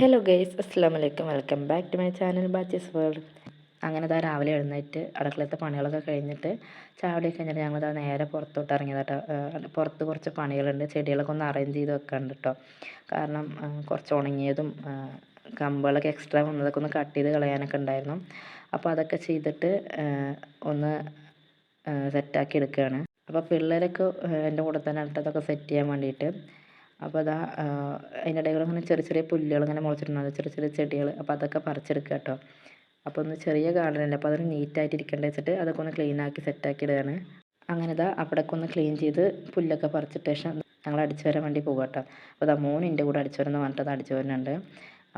Hello guys, അസ്സാം വലൈക്കും. Welcome back to my channel batches world. അങ്ങനെ ഇതാ രാവിലെ എഴുന്നേറ്റ് അടുക്കളത്തെ പണികളൊക്കെ കഴിഞ്ഞിട്ട് ചാവടി കഴിഞ്ഞിട്ട് ഞങ്ങളിതാ നേരെ പുറത്തോട്ട് ഇറങ്ങിയതാട്ടോ. പുറത്ത് കുറച്ച് പണികളുണ്ട്, ചെടികളൊക്കെ ഒന്ന് അറേഞ്ച് ചെയ്ത് വെക്കാണ്ട് കേട്ടോ. കാരണം കുറച്ച് ഉണങ്ങിയതും കമ്പുകളൊക്കെ എക്സ്ട്രാ വന്നതൊക്കെ ഒന്ന് കട്ട് ചെയ്ത് കളയാനൊക്കെ ഉണ്ടായിരുന്നു. അപ്പോൾ അതൊക്കെ ചെയ്തിട്ട് ഒന്ന് സെറ്റാക്കി എടുക്കുകയാണ്. അപ്പോൾ പിള്ളേരൊക്കെ എൻ്റെ കൂടെ തന്നെ അതൊക്കെ സെറ്റ് ചെയ്യാൻ വേണ്ടിയിട്ട്. അപ്പോൾ അതാ അതിൻ്റെ ഇടയിൽ ഇങ്ങനെ ചെറിയ ചെറിയ പുല്ലുകൾ ഇങ്ങനെ മുളച്ചിട്ടുണ്ടാകും, ചെറിയ ചെറിയ ചെടികൾ. അപ്പോൾ അതൊക്കെ പറിച്ചെടുക്കുക കേട്ടോ. അപ്പോൾ ഒന്ന് ചെറിയ ഗാർഡനല്ലേ, അപ്പോൾ അതൊരു നീറ്റായിട്ട് ഇരിക്കേണ്ട വെച്ചിട്ട് അതൊക്കെ ഒന്ന് ക്ലീനാക്കി സെറ്റാക്കി ഇടുകയാണ്. അങ്ങനെ ഇതാ അവിടെയൊക്കെ ഒന്ന് ക്ലീൻ ചെയ്ത് പുല്ലൊക്കെ പറിച്ചിട്ട് ശേഷം ഞങ്ങൾ അടിച്ചു വരാൻ വേണ്ടി പോകുക കേട്ടോ. അപ്പോൾ അതാ മോൻ എൻ്റെ കൂടെ അടിച്ചു വരുന്ന പറഞ്ഞിട്ട് അത് അടിച്ചു വരുന്നുണ്ട്.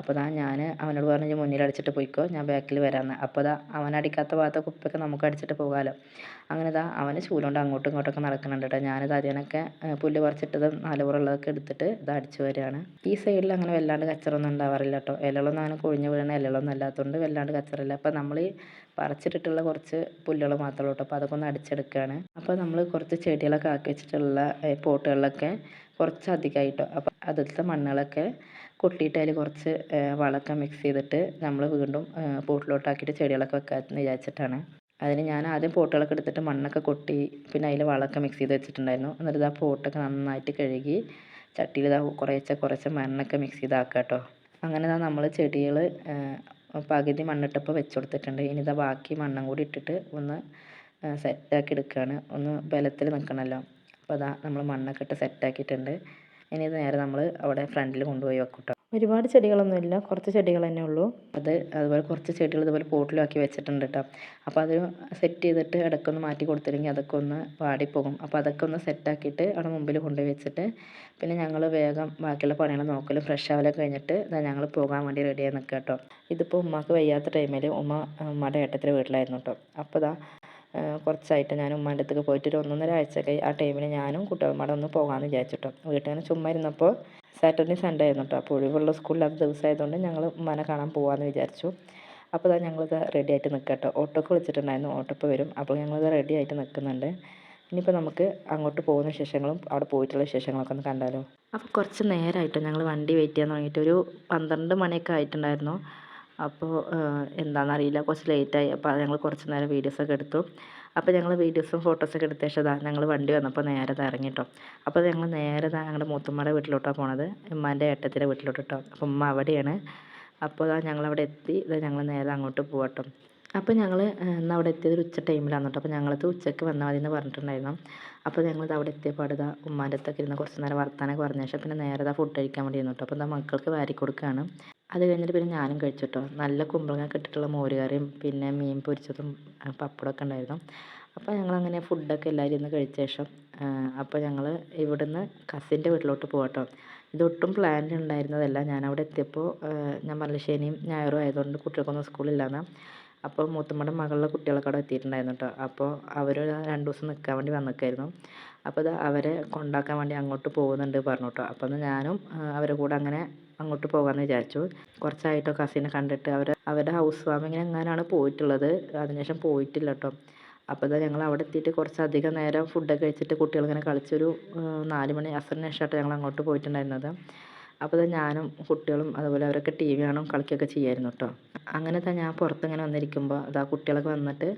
അപ്പോൾ അതാ ഞാൻ അവനോട് പറഞ്ഞു മുന്നിൽ അടിച്ചിട്ട് പോയിക്കോ, ഞാൻ ബാക്കിൽ വരാമെന്ന്. അപ്പോൾ അതാ അവൻ അടിക്കാത്ത ഭാഗത്തെ കുപ്പിയൊക്കെ നമുക്ക് അടിച്ചിട്ട് പോകാമല്ലോ. അങ്ങനെ ഇതാ അവന് ചൂലുകൊണ്ട് അങ്ങോട്ടും ഇങ്ങോട്ടൊക്കെ നടക്കുന്നുണ്ട് കേട്ടോ. ഞാനിത് അതിനൊക്കെ പുല്ല് പറിച്ചിട്ടതും നാലുപുറമുള്ളതൊക്കെ എടുത്തിട്ട് ഇത് അടിച്ചു വരികയാണ്. ഈ സൈഡിൽ അങ്ങനെ വല്ലാണ്ട് കച്ചറൊന്നും ഉണ്ടാവാറില്ല കേട്ടോ. ഇലകളൊന്നും അങ്ങനെ കൊഴിഞ്ഞ് വീഴുന്ന ഇലകളൊന്നും അല്ലാത്തതുകൊണ്ട് വല്ലാണ്ട് കച്ചറില്ല. അപ്പോൾ നമ്മൾ ഈ പറിച്ചിട്ടിട്ടുള്ള കുറച്ച് പുല്ലുകൾ മാത്രമേ ഉള്ളൂ. അപ്പോൾ അതൊക്കെ ഒന്ന് അടിച്ചെടുക്കുകയാണ്. അപ്പോൾ നമ്മൾ കുറച്ച് ചെടികളൊക്കെ ആക്കി വെച്ചിട്ടുള്ള പോട്ടുകളിലൊക്കെ കുറച്ച് അധികമായിട്ടോ. അപ്പോൾ അതിലത്തെ മണ്ണുകളൊക്കെ കൊട്ടിയിട്ട് അതിൽ കുറച്ച് വളമൊക്കെ മിക്സ് ചെയ്തിട്ട് നമ്മൾ വീണ്ടും പോട്ടിലോട്ടാക്കിയിട്ട് ചെടികളൊക്കെ വെക്കാമെന്ന് വിചാരിച്ചിട്ടാണ്. അതിന് ഞാൻ ആദ്യം പോട്ടുകളൊക്കെ എടുത്തിട്ട് മണ്ണൊക്കെ കൊട്ടി പിന്നെ അതിൽ വളമൊക്കെ മിക്സ് ചെയ്ത് വെച്ചിട്ടുണ്ടായിരുന്നു. എന്നിട്ട് ആ പോട്ടൊക്കെ നന്നായിട്ട് കഴുകി ചട്ടിയിൽ കുറേശ്ശെ മണ്ണൊക്കെ മിക്സ് ചെയ്താക്കുക കേട്ടോ. അങ്ങനെ നമ്മൾ ചെടികൾ പകുതി മണ്ണിട്ടപ്പോൾ വെച്ച് കൊടുത്തിട്ടുണ്ട്. ഇനി ബാക്കി മണ്ണും കൂടി ഇട്ടിട്ട് ഒന്ന് സെറ്റാക്കി എടുക്കുകയാണ്. ഒന്ന് ബലത്തിൽ നിൽക്കണമല്ലോ. അപ്പോൾ നമ്മൾ മണ്ണൊക്കെ ഇട്ട് സെറ്റാക്കിയിട്ടുണ്ട്. ഇനി ഇത് നേരെ നമ്മൾ അവിടെ ഫ്രണ്ടിൽ കൊണ്ടുപോയി വെക്കും കേട്ടോ. ഒരുപാട് ചെടികളൊന്നുമില്ല, കുറച്ച് ചെടികൾ തന്നെ ഉള്ളൂ. അതുപോലെ കുറച്ച് ചെടികൾ ഇതുപോലെ പോട്ടിലാക്കി വെച്ചിട്ടുണ്ട് കേട്ടോ. അപ്പോൾ അത് സെറ്റ് ചെയ്തിട്ട് ഇടയ്ക്കൊന്ന് മാറ്റി കൊടുത്തില്ലെങ്കിൽ അതൊക്കെ ഒന്ന് വാടിപ്പോകും. അപ്പോൾ അതൊക്കെ ഒന്ന് സെറ്റാക്കിയിട്ട് അവിടെ മുമ്പിൽ കൊണ്ടുപോയി വെച്ചിട്ട് പിന്നെ ഞങ്ങൾ വേഗം ബാക്കിയുള്ള പണികൾ നോക്കലും ഫ്രഷ് ആവലൊക്കെ കഴിഞ്ഞിട്ട് ഞങ്ങൾ പോകാൻ വേണ്ടി റെഡിയായി നിൽക്കുക കേട്ടോ. ഇതിപ്പോൾ ഉമ്മാക്ക് വയ്യാത്ത ടൈമിൽ ഉമ്മയുടെ ഏട്ടത്തിൻ്റെ വീട്ടിലായിരുന്നു കേട്ടോ. അപ്പോൾ കുറച്ചായിട്ട് ഞാൻ ഉമ്മാൻ്റെ അടുത്തേക്ക് പോയിട്ട് ഒരു 1.5 ആഴ്ചയൊക്കെ ആ ടൈമിൽ ഞാനും കുട്ടികളുമാടെ ഒന്ന് പോകാമെന്ന് വിചാരിച്ചിട്ടോ. വീട്ടിൽ ചുമ്മാ ഇരുന്നപ്പോൾ സാറ്റർഡേ സൺഡേ ആയിരുന്നു കേട്ടോ. അപ്പോൾ ഒഴിവുള്ള സ്കൂളില്ലാത്ത ദിവസമായതുകൊണ്ട് ഞങ്ങൾ ഉമ്മാനെ കാണാൻ പോകാമെന്ന് വിചാരിച്ചു. അപ്പോൾ ഞങ്ങളിത് റെഡി ആയിട്ട് നിൽക്കുക കേട്ടോ. ഓട്ടോക്ക് വിളിച്ചിട്ടുണ്ടായിരുന്നു, ഓട്ടോപ്പോൾ വരും. അപ്പോൾ ഞങ്ങളിത് റെഡി ആയിട്ട് നിൽക്കുന്നുണ്ട്. ഇനിയിപ്പോൾ നമുക്ക് അങ്ങോട്ട് പോകുന്ന വിശേഷങ്ങളും അവിടെ പോയിട്ടുള്ള വിശേഷങ്ങളൊക്കെ ഒന്ന് കണ്ടാലോ. അപ്പോൾ കുറച്ച് നേരമായിട്ടോ ഞങ്ങൾ വണ്ടി വെയിറ്റ് ചെയ്യാൻ തുടങ്ങിയിട്ട്. ഒരു 12 മണിയൊക്കെ ആയിട്ടുണ്ടായിരുന്നു. അപ്പോൾ എന്താണെന്നറിയില്ല, കുറച്ച് ലേറ്റായി. അപ്പോൾ ഞങ്ങൾ കുറച്ച് നേരം വീഡിയോസൊക്കെ എടുത്തു. അപ്പോൾ ഞങ്ങൾ വീഡിയോസും ഫോട്ടോസൊക്കെ എടുത്ത ശേഷം ഞങ്ങൾ വണ്ടി വന്നപ്പോൾ നേരെ ഇറങ്ങി കേട്ടോ. അപ്പോൾ ഞങ്ങൾ നേരെ ഞങ്ങളുടെ മൂത്തുമ്മയുടെ വീട്ടിലോട്ടാണ് പോണത്, ഉമ്മാൻ്റെ ഏട്ടത്തിൻ്റെ വീട്ടിലോട്ട് കേട്ടോ. അപ്പോൾ ഉമ്മ അവിടെയാണ്. അപ്പോൾ ഞങ്ങളവിടെ എത്തി. ഞങ്ങൾ നേരെ അങ്ങോട്ട് പോകാം കേട്ടോ. അപ്പോൾ ഞങ്ങൾ ഇന്ന് അവിടെ എത്തിയത് ഒരു ഉച്ച ടൈമിലാണ് കേട്ടോ. അപ്പോൾ ഞങ്ങളത് ഉച്ചയ്ക്ക് വന്നാൽ മതി എന്ന് പറഞ്ഞിട്ടുണ്ടായിരുന്നു. അപ്പോൾ ഞങ്ങളിത് അവിടെ എത്തിയപ്പോൾ ഉമ്മാൻ്റെ അടുത്തൊക്കെ ഇരുന്ന് കുറച്ച് നേരം വർത്താനൊക്കെ പറഞ്ഞ ശേഷം പിന്നെ നേരെ ഫുഡ് കഴിക്കാൻ വേണ്ടി ഇരുന്നു കേട്ടോ. അപ്പോൾ മക്കൾക്ക് വാരി കൊടുക്കുകയാണ്. അത് കഴിഞ്ഞിട്ട് പിന്നെ ഞാനും കഴിച്ചു കേട്ടോ. നല്ല കുമ്പളങ്ങ ഇട്ടിട്ടുള്ള മോരുകറിയും പിന്നെ മീൻ പൊരിച്ചതും പപ്പടമൊക്കെ ഉണ്ടായിരുന്നു. അപ്പോൾ ഞങ്ങളങ്ങനെ ഫുഡൊക്കെ എല്ലാവരും ഇന്ന് കഴിച്ച ശേഷം അപ്പോൾ ഞങ്ങൾ ഇവിടുന്ന് കസിൻ്റെ വീട്ടിലോട്ട് പോകാം കേട്ടോ. ഇതൊട്ടും പ്ലാൻ ഉണ്ടായിരുന്നതല്ല. ഞാനവിടെ എത്തിയപ്പോൾ ഞാൻ പറഞ്ഞ ശനിയും ഞായറും ആയതുകൊണ്ട് കുട്ടികൾക്കൊന്നും സ്കൂളില്ലാന്ന്. അപ്പോൾ മൂത്തമ്മയുടെ മകളുടെ കുട്ടികളൊക്കെ അവിടെ എത്തിയിട്ടുണ്ടായിരുന്നു കേട്ടോ. അപ്പോൾ അവർ 2 ദിവസം നിൽക്കാൻ വേണ്ടി വന്നിക്കായിരുന്നു. അപ്പോൾ അവരെ കൊണ്ടാക്കാൻ വേണ്ടി അങ്ങോട്ട് പോകുന്നുണ്ട് പറഞ്ഞു കേട്ടോ. അപ്പോൾ ഞാനും അവരുടെ കൂടെ അങ്ങനെ അങ്ങോട്ട് പോകാമെന്ന് വിചാരിച്ചു. കുറച്ചായിട്ടോ കസിനെ കണ്ടിട്ട്. അവരുടെ ഹൗസ് വാമിങ്ങിന് എങ്ങനെയാണ് പോയിട്ടുള്ളത്, അതിനുശേഷം പോയിട്ടില്ല കേട്ടോ. അപ്പോൾ ഞങ്ങൾ അവിടെ എത്തിയിട്ട് കുറച്ചധികം നേരം ഫുഡൊക്കെ കഴിച്ചിട്ട് കുട്ടികളിങ്ങനെ കളിച്ചൊരു 4 മണി അസറിന് ശേഷമായിട്ട് ഞങ്ങൾ അങ്ങോട്ട് പോയിട്ടുണ്ടായിരുന്നത്. അപ്പോൾ ഞാനും കുട്ടികളും അതുപോലെ അവരൊക്കെ TV കാണും കളിക്കുകയൊക്കെ ചെയ്യുമായിരുന്നു കേട്ടോ. അങ്ങനെ ഞാൻ പുറത്തിങ്ങനെ വന്നിരിക്കുമ്പോൾ കുട്ടികളൊക്കെ വന്നിട്ട്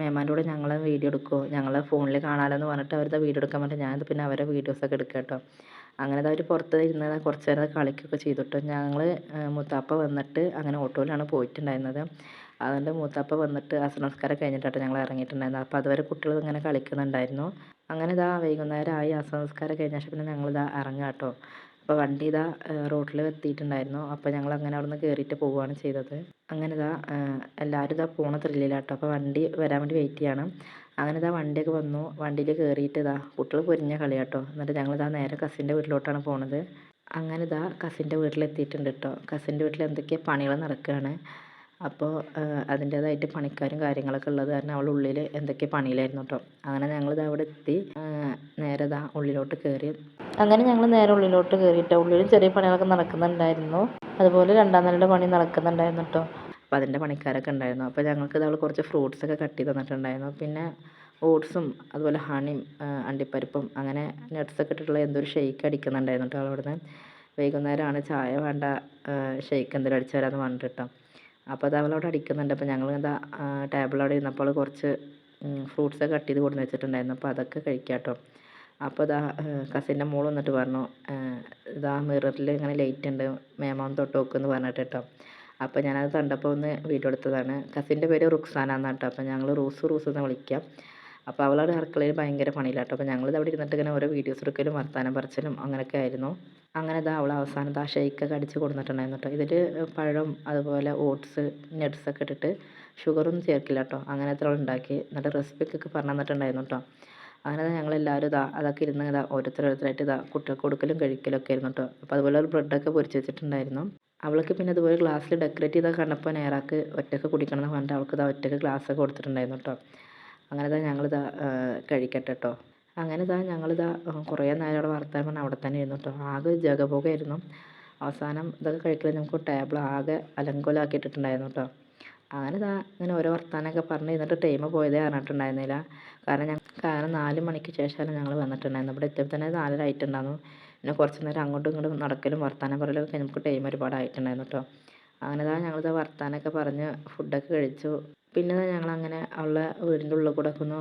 മേമാൻ്റെ കൂടെ ഞങ്ങളെ വീഡിയോ എടുക്കുമോ, ഞങ്ങളെ ഫോണിൽ കാണാമല്ലോ എന്ന് പറഞ്ഞിട്ട് അവരുടെ വീഡിയോ എടുക്കാൻ വേണ്ടി ഞാനത് പിന്നെ അവരുടെ വീഡിയോസൊക്കെ എടുക്കുക കേട്ടോ. അങ്ങനെ അവർ പുറത്ത് ഇരുന്ന് കുറച്ച് നേരം കളിക്കുകയൊക്കെ ചെയ്തു കേട്ടോ. ഞങ്ങൾ മൂത്താപ്പ വന്നിട്ട് അങ്ങനെ ഓട്ടോയിലാണ് പോയിട്ടുണ്ടായിരുന്നത്. അതുകൊണ്ട് മൂത്താപ്പ വന്നിട്ട് അസർ കഴിഞ്ഞിട്ടാണ് ഞങ്ങൾ ഇറങ്ങിയിട്ടുണ്ടായിരുന്നത്. അപ്പോൾ അതുവരെ കുട്ടികൾ ഇങ്ങനെ കളിക്കുന്നുണ്ടായിരുന്നു. അങ്ങനെ വൈകുന്നേരം ആയി. അസർ കഴിഞ്ഞ ശേഷം പിന്നെ ഞങ്ങൾ ഇറങ്ങുക കേട്ടോ. അപ്പോൾ വണ്ടി റോഡിൽ എത്തിയിട്ടുണ്ടായിരുന്നു. അപ്പോൾ ഞങ്ങൾ അങ്ങനെ അവിടെ നിന്ന് കയറിയിട്ട് പോവുകയാണ് ചെയ്തത്. അങ്ങനെ എല്ലാവരും പോണ ത്രില്ലിലാട്ടോ. അപ്പോൾ വണ്ടി വരാൻ വേണ്ടി വെയിറ്റ് ചെയ്യണം. അങ്ങനെ വണ്ടിയൊക്കെ വന്നു. വണ്ടിയിൽ കയറിയിട്ട് കുട്ടികൾ പൊരിഞ്ഞ കളിയാട്ടോ. എന്നിട്ട് ഞങ്ങൾ നേരെ കസിൻ്റെ വീട്ടിലോട്ടാണ് പോണത്. അങ്ങനെ കസിൻ്റെ വീട്ടിലെത്തിയിട്ടുണ്ട് കേട്ടോ. കസിൻ്റെ വീട്ടിൽ എന്തൊക്കെയോ പണികൾ നടക്കുകയാണ്. അപ്പോൾ അതിൻ്റേതായിട്ട് പണിക്കാരും കാര്യങ്ങളൊക്കെ ഉള്ളത് കാരണം അവൾ ഉള്ളിൽ എന്തൊക്കെ പണിയിലായിരുന്നു കേട്ടോ. അങ്ങനെ ഞങ്ങൾ അവിടെ എത്തി. നേരെ ഉള്ളിലോട്ട് കയറി. അങ്ങനെ ഞങ്ങൾ നേരെ ഉള്ളിലോട്ട് കയറിയിട്ട് ഉള്ളിലും ചെറിയ പണികളൊക്കെ നടക്കുന്നുണ്ടായിരുന്നു. അതുപോലെ 2ാം നിലയുടെ പണി നടക്കുന്നുണ്ടായിരുന്നു കേട്ടോ. അപ്പോൾ അതിൻ്റെ പണിക്കാരൊക്കെ ഉണ്ടായിരുന്നു. അപ്പോൾ ഞങ്ങൾക്ക് അവൾ കുറച്ച് ഫ്രൂട്ട്സൊക്കെ കട്ട് ചെയ്ത് തന്നിട്ടുണ്ടായിരുന്നു. പിന്നെ ഓട്സും അതുപോലെ ഹണിയും അണ്ടിപ്പരിപ്പും അങ്ങനെ നട്ട്സൊക്കെ ഇട്ടിട്ടുള്ള എന്തോ ഒരു ഷെയ്ക്ക് അടിക്കുന്നുണ്ടായിരുന്നു കേട്ടോ അവിടുന്ന്. വൈകുന്നേരമാണ് ചായ വേണ്ട ഷെയ്ക്ക് എന്തെങ്കിലും അടിച്ചു തരാമെന്ന് പറഞ്ഞിട്ട് കേട്ടോ. അപ്പോൾ അത് അവളവിടെ അടിക്കുന്നുണ്ട്. അപ്പോൾ ഞങ്ങൾ എന്താ ടേബിളവിടെ ഇരുന്നപ്പോൾ കുറച്ച് ഫ്രൂട്ട്സൊക്കെ കട്ട് ചെയ്ത് കൊടുന്ന് വെച്ചിട്ടുണ്ടായിരുന്നു. അപ്പോൾ അതൊക്കെ കഴിക്കാം കേട്ടോ. അപ്പോൾ ഇതാ കസിൻ്റെ മോൾ വന്നിട്ട് പറഞ്ഞു ഇതാ മിററിൽ ഇങ്ങനെ ലൈറ്റ് ഉണ്ട് മേമോൻ തൊട്ട് നോക്കുമെന്ന് പറഞ്ഞിട്ട് കേട്ടോ. അപ്പോൾ ഞാനത് കണ്ടപ്പോൾ ഒന്ന് വീഡിയോ എടുത്തതാണ്. കസിൻ്റെ പേര് റുക്സാന എന്നാണ് കേട്ടോ. അപ്പോൾ ഞങ്ങൾ റൂസ് എന്ന് വിളിക്കാം. അപ്പോൾ അവളവിടെ അടുക്കളയിൽ ഭയങ്കര പണിയില്ല കേട്ടോ. അപ്പോൾ ഞങ്ങളിത് അവിടെ ഇരുന്നിട്ട് ഇങ്ങനെ ഓരോ വീഡിയോസ് എടുക്കലും വർത്താനം പറച്ചിലും അങ്ങനെയൊക്കെ ആയിരുന്നു. അങ്ങനെ ഇതാ അവൾ അവസാനം ആ ഷെയ്ക്കൊക്കെ അടിച്ച് കൊടുത്തിട്ടുണ്ടായിരുന്നു കേട്ടോ. ഇതിൽ പഴം അതുപോലെ ഓട്സ് നട്ട്സൊക്കെ ഇട്ടിട്ട് ഷുഗറൊന്നും ചേർക്കില്ല കേട്ടോ. അങ്ങനത്തെ അവൾ ഉണ്ടാക്കി എന്നിട്ട് റെസിപ്പിക്കൊക്കെ പറഞ്ഞു തന്നിട്ടുണ്ടായിരുന്നു കേട്ടോ. അങ്ങനെ ഞങ്ങളെല്ലാവരും ഇതാ അതൊക്കെ ഇരുന്ന് ഇതാ ഓരോരുത്തരായിട്ട് ഇതാ കുട്ടികൾക്ക് കൊടുക്കലും കഴിക്കലൊക്കെ ആയിരുന്നു കേട്ടോ. അപ്പോൾ അതുപോലെ ഒരു ബ്രെഡൊക്കെ പൊരിച്ച് വെച്ചിട്ടുണ്ടായിരുന്നു. അവൾക്ക് പിന്നെ അതുപോലെ ഗ്ലാസ്സിൽ ഡെക്കറേറ്റ് ചെയ്താൽ കണ്ടപ്പോൾ നേരാക്ക് ഒറ്റയ്ക്ക് കുടിക്കണം എന്ന് പറഞ്ഞിട്ട് അവൾക്ക് ഇതാ ഒറ്റയ്ക്ക് ഗ്ലാസ്സൊക്കെ കൊടുത്തിട്ടുണ്ടായിരുന്നു കേട്ടോ. അങ്ങനെ ഇതാ ഞങ്ങളിതാ കഴിക്കട്ടെ കേട്ടോ. അങ്ങനെ ഇതാ ഞങ്ങളിതാ കുറേ നേരം അവിടെ വർത്താനം പറഞ്ഞാൽ അവിടെ തന്നെ ഇരുന്നു കേട്ടോ. ആകെ ജഗപോകയായിരുന്നു. അവസാനം ഇതൊക്കെ കഴിക്കൽ നമുക്ക് ടേബിൾ ആകെ അലങ്കോലമാക്കിയിട്ടിട്ടുണ്ടായിരുന്നു കേട്ടോ. അങ്ങനെ ഇതാ ഇങ്ങനെ ഓരോ വർത്താനമൊക്കെ പറഞ്ഞ് ഇരുന്നിട്ട് ടൈം പോയതേ അറിഞ്ഞിട്ടുണ്ടായിരുന്നില്ല. കാരണം 4 മണിക്ക് ശേഷമാണ് ഞങ്ങൾ വന്നിട്ടുണ്ടായിരുന്നത്. ഇവിടെ എത്തിയപ്പോൾ തന്നെ 4:30 ആയിട്ടുണ്ടായിരുന്നു. പിന്നെ കുറച്ച് നേരം അങ്ങോട്ടും ഇങ്ങോട്ടും നടക്കലും വർത്താനം പറയലും ഒക്കെ നമുക്ക് ടൈം ഒരുപാടായിട്ടുണ്ടായിരുന്നു കേട്ടോ. അങ്ങനെ ഇതാ ഞങ്ങളിത് വർത്താനമൊക്കെ പറഞ്ഞ് ഫുഡൊക്കെ കഴിച്ചു. പിന്നെ ഞങ്ങളങ്ങനെ അവളുടെ വീടിൻ്റെ ഉള്ളിൽ കൂടെ ഒക്കെ ഒന്ന്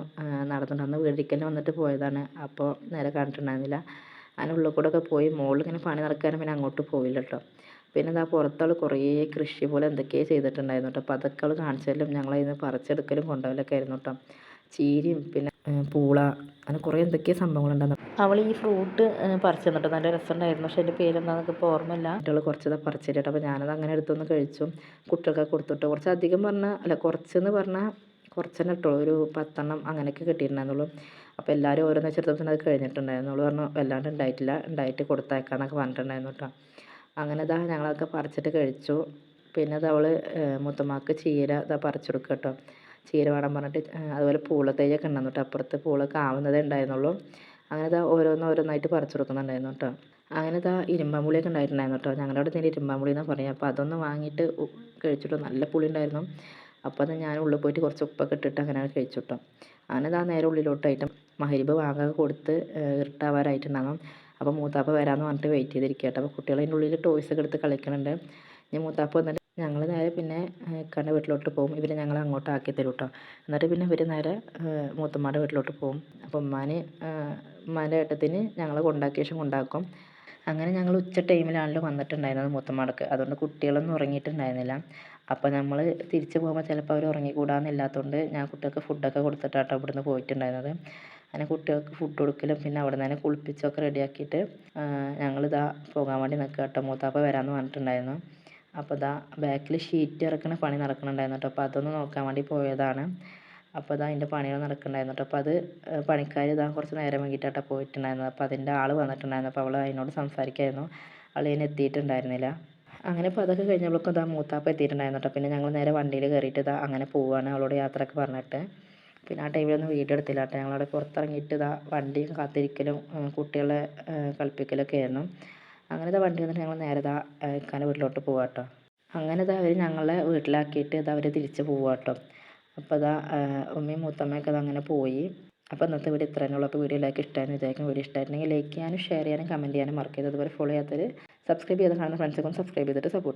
നടന്നിട്ടുണ്ട്. അന്ന് വീട്ടിലേക്ക് വന്നിട്ട് പോയതാണ്. അപ്പോൾ നേരെ കണ്ടിട്ടുണ്ടായിരുന്നില്ല. അങ്ങനെ ഉള്ളിൽ കൂടെ ഒക്കെ പോയി മുകളിൽ ഇങ്ങനെ പണി നടക്കാനും പിന്നെ അങ്ങോട്ട് പോയില്ല കേട്ടോ. പിന്നെ ഇതാ പുറത്തവൾ കുറേ കൃഷി പോലെ എന്തൊക്കെയോ ചെയ്തിട്ടുണ്ടായിരുന്നു കേട്ടോ. അപ്പോൾ അതൊക്കെ അവൾ കാണിച്ചാലും ഞങ്ങളതിൽ നിന്ന് പറിച്ചെടുക്കലും കൊണ്ടുപോകലൊക്കെ ആയിരുന്നു കേട്ടോ. ചീരയും പിന്നെ പൂള അങ്ങനെ കുറേ എന്തൊക്കെയോ സംഭവങ്ങളുണ്ടായിരുന്നു. അവൾ ഈ ഫ്രൂട്ട് പറിച്ചു തന്നിട്ട് നല്ല രസമുണ്ടായിരുന്നു. പക്ഷേ അതിൻ്റെ പേരെന്താണെന്നൊക്കെ ഇപ്പോൾ ഓർമ്മയില്ല. കുട്ടികൾ കുറച്ചത് പറിച്ചിട്ട് അപ്പോൾ ഞാനത് അങ്ങനെ എടുത്തൊന്ന് കഴിച്ചു. കുട്ടികൾക്ക് കൊടുത്തിട്ട് കുറച്ച് അധികം പറഞ്ഞാൽ അല്ല കുറച്ചെന്ന് പറഞ്ഞാൽ കുറച്ചെന്നെ ഇട്ടുള്ളൂ. ഒരു 10 എണ്ണം അങ്ങനെയൊക്കെ കിട്ടിയിട്ടുണ്ടായിരുന്നുള്ളൂ. അപ്പോൾ എല്ലാവരും ഓരോന്ന് വെച്ചെടുത്തപ്പോൾ അത് കഴിഞ്ഞിട്ടുണ്ടായിരുന്നു. അവൾ പറഞ്ഞു വല്ലാണ്ട് ഉണ്ടായിട്ടില്ല, ഉണ്ടായിട്ട് കൊടുത്തയക്കാമെന്നൊക്കെ പറഞ്ഞിട്ടുണ്ടായിരുന്നു കേട്ടോ. അങ്ങനെ ഇതാ ഞങ്ങളതൊക്കെ പറിച്ചിട്ട് കഴിച്ചു. പിന്നെ അത് അവൾ മുത്തമ്മക്ക് ചീര ഇതാ പറിച്ചു കൊടുക്കുക കേട്ടോ. ചീര വേണം പറഞ്ഞിട്ട് അതുപോലെ പൂള തൈയൊക്കെ ഉണ്ടായിരുന്നു കേട്ടോ. അപ്പുറത്ത് പൂളൊക്കെ ആവുന്നതേ ഉണ്ടായിരുന്നുള്ളൂ. അങ്ങനെ ഇതാ ഓരോന്നായിട്ട് പറിച്ചു കൊടുക്കുന്നുണ്ടായിരുന്നു കേട്ടോ. അങ്ങനെ ഇതാ ഇരുമ്പാമ്പുളിയൊക്കെ ഉണ്ടായിട്ടുണ്ടായിരുന്നു കേട്ടോ. ഞങ്ങളുടെ അവിടെ തന്നെ ഇരുമ്പാമ്പുളി എന്നാണ് പറയുക. അപ്പോൾ അതൊന്ന് വാങ്ങിയിട്ട് കഴിച്ചിട്ടോ. നല്ല പുളി ഉണ്ടായിരുന്നു. അപ്പോൾ അത് ഞാൻ ഉള്ളിൽ പോയിട്ട് കുറച്ച് ഉപ്പൊക്കെ ഇട്ടിട്ട് അങ്ങനെ കഴിച്ചു കേട്ടോ. അങ്ങനെ ഇതാ നേരെ ഉള്ളിലോട്ടായിട്ട് മഗ്‌രിബ് വാങ്ങാൻ കൊടുത്ത് ഇരുട്ടാവാറായിട്ടുണ്ടാകും. അപ്പോൾ മൂത്താപ്പ വരാമെന്ന് പറഞ്ഞിട്ട് വെയിറ്റ് ചെയ്തിരിക്കുക കേട്ടോ. അപ്പോൾ കുട്ടികൾ അതിൻ്റെ ഉള്ളിൽ ടോയ്സൊക്കെ എടുത്ത് കളിക്കുന്നുണ്ട്. ഇനി മൂത്താപ്പ വന്നിട്ട് ഞങ്ങൾ നേരെ പിന്നെ ഇക്കാൻ്റെ വീട്ടിലോട്ട് പോകും. ഇവർ ഞങ്ങളെ അങ്ങോട്ട് ആക്കി തരും കേട്ടോ. എന്നിട്ട് പിന്നെ ഇവർ നേരെ മൂത്തമ്മയുടെ വീട്ടിലോട്ട് പോകും. അപ്പോൾ ഉമ്മാൻ്റെ ഏട്ടത്തിന് ഞങ്ങളെ കൊണ്ടാക്കിയ ശേഷം കൊണ്ടാക്കും. അങ്ങനെ ഞങ്ങൾ ഉച്ച ടൈമിലാണല്ലോ വന്നിട്ടുണ്ടായിരുന്നത് മൂത്തമ്മടക്ക്. അതുകൊണ്ട് കുട്ടികളൊന്നും ഉറങ്ങിയിട്ടുണ്ടായിരുന്നില്ല. അപ്പോൾ നമ്മൾ തിരിച്ച് പോകുമ്പോൾ ചിലപ്പോൾ അവർ ഉറങ്ങിക്കൂടാന്നില്ലാത്തതുകൊണ്ട് ഞാൻ കുട്ടികൾക്ക് ഫുഡൊക്കെ കൊടുത്തിട്ടാട്ടോ ഇവിടുന്ന് പോയിട്ടുണ്ടായിരുന്നത്. അങ്ങനെ കുട്ടികൾക്ക് ഫുഡ് കൊടുക്കലും പിന്നെ അവിടെ നിന്ന് തന്നെ കുളിപ്പിച്ചൊക്കെ റെഡിയാക്കിയിട്ട് ഞങ്ങളിതാ പോകാൻ വേണ്ടി നിൽക്കുക കേട്ടോ. മൂത്താപ്പ വരാമെന്ന് പറഞ്ഞിട്ടുണ്ടായിരുന്നു. അപ്പോൾ ഇതാ ബാക്കിൽ ഷീറ്റ് ഇറക്കുന്ന പണി നടക്കുന്നുണ്ടായിരുന്നു കേട്ടോ. അപ്പോൾ അതൊന്ന് നോക്കാൻ വേണ്ടി പോയതാണ്. അപ്പോൾ ഇതാ അതിൻ്റെ പണികൾ നടക്കുന്നുണ്ടായിരുന്നു കേട്ടോ. അപ്പോൾ അത് പണിക്കാർ ഇതാ കുറച്ച് നേരം വൈകിട്ടാട്ടോ പോയിട്ടുണ്ടായിരുന്നത്. അപ്പോൾ അതിൻ്റെ ആൾ വന്നിട്ടുണ്ടായിരുന്നു. അപ്പോൾ അവൾ അതിനോട് സംസാരിക്കായിരുന്നു. അവൾ അതിന് എത്തിയിട്ടുണ്ടായിരുന്നില്ല. അങ്ങനെ ഇപ്പോൾ അതൊക്കെ കഴിഞ്ഞപ്പോഴേക്കും ഇതാ മൂത്താപ്പ എത്തിയിട്ടുണ്ടായിരുന്നു കേട്ടോ. പിന്നെ ഞങ്ങൾ നേരെ വണ്ടിയിൽ കയറിയിട്ട് ഇതാ അങ്ങനെ പോവുകയാണ് അവളോട് യാത്രയൊക്കെ പറഞ്ഞിട്ട്. പിന്നെ ആ ടൈമിലൊന്നും വീഡിയോ എടുത്തില്ല കേട്ടോ. ഞങ്ങളവിടെ പുറത്തിറങ്ങിയിട്ട് ഇതാ വണ്ടി കാത്തിരിക്കലും കുട്ടികളെ കളിപ്പിക്കലൊക്കെ ആയിരുന്നു. അങ്ങനെ ഇതാ വണ്ടി വന്നിട്ട് ഞങ്ങൾ നേരെ ഇതാ ഇക്കാൻ്റെ വീട്ടിലോട്ട് പോവാം കേട്ടോ. അങ്ങനെ ഇതാ അവർ ഞങ്ങളെ വീട്ടിലാക്കിയിട്ട് ഇതാ അവർ തിരിച്ച് പോവാം കേട്ടോ. അപ്പോൾ ഇതാ ഉമ്മയും മൂത്തമ്മയൊക്കെ അത് അങ്ങനെ പോയി. അപ്പോൾ ഇന്നത്തെ വീഡിയോ ഇത്ര തന്നെയുള്ളൂ. അപ്പോൾ വീഡിയോ ലൈക്ക് ഇഷ്ടമായിരുന്നു വിചാരിക്കും. വീഡിയോ ഇഷ്ടമായിരുന്നെങ്കിൽ ലൈക്ക് ചെയ്യാനും ഷെയർ ചെയ്യാനും കമൻറ്റ് ചെയ്യാനും മറക്കരുത്. അതുപോലെ ഫോളോ ചെയ്യാത്തവർ സബ്സ്ക്രൈബ് ചെയ്ത് കാണുന്ന ഫ്രണ്ട്സൊക്കെ ഒന്ന് സബ്സ്ക്രൈബ് ചെയ്തിട്ട് സപ്പോർട്ട്